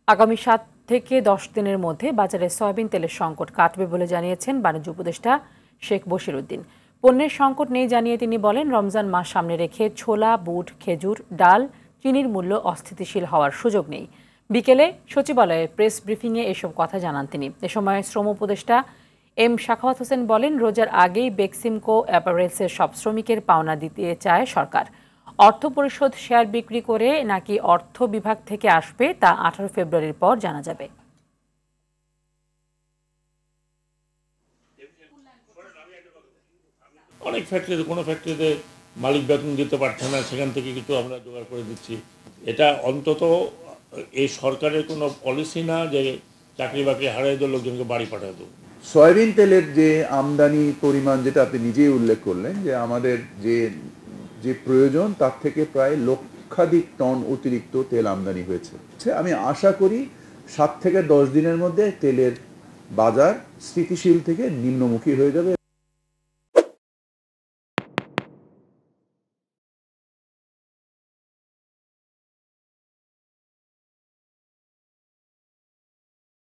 আগামী 7 থেকে 10 দিনের মধ্যে বাজারে সয়াবিন তেলের সংকট কাটবে বলে জানিয়েছেন বাণিজ্য উপদেষ্টা শেখ বশির উদ্দিন। পণ্যের সংকট নেই জানিয়ে তিনি বলেন, রমজান মাস সামনে রেখে ছোলা, বুট, খেজুর, ডাল, চিনির মূল্য অস্থিতিশীল হওয়ার সুযোগ নেই। বিকেলে সচিবালয়ে প্রেস ব্রিফিংয়ে এসব কথা জানান তিনি। এ সময় শ্রম উপদেষ্টা এম সাখাওয়াত হোসেন বলেন, রোজার আগেই বেক্সিমকো অ্যাপারেলসের সব শ্রমিকের পাওনা দিতে চায় সরকার। অর্থ পরিশোধ শেয়ার বিক্রি করে নাকি অর্থ বিভাগ থেকে আসবে তা 18 ফেব্রুয়ারির পর জানা যাবে। অনেক ফ্যাক্টরিতে, কোনো ফ্যাক্টরিতে মালিক বেতন দিতে পারছে না, সেখান থেকে কিছু আমরা জোগাড় করে দিচ্ছি। এটা অন্তত এই সরকারের কোনো পলিসি না যে চাকরি বাকরি হারিয়ে দেওয়া লোকজনকে বাড়ি পাঠিয়ে দেবো। সয়াবিন তেলের যে আমদানি পরিমাণ, যেটা আপনি নিজেই উল্লেখ করলেন, যে আমাদের যে প্রয়োজন তার থেকে প্রায় লক্ষাধিক টন অতিরিক্ত তেল আমদানি হয়েছে। আমি আশা করি 7 থেকে 10 দিনের মধ্যে তেলের বাজার স্থিতিশীল থেকে নিম্নমুখী হয়ে যাবে।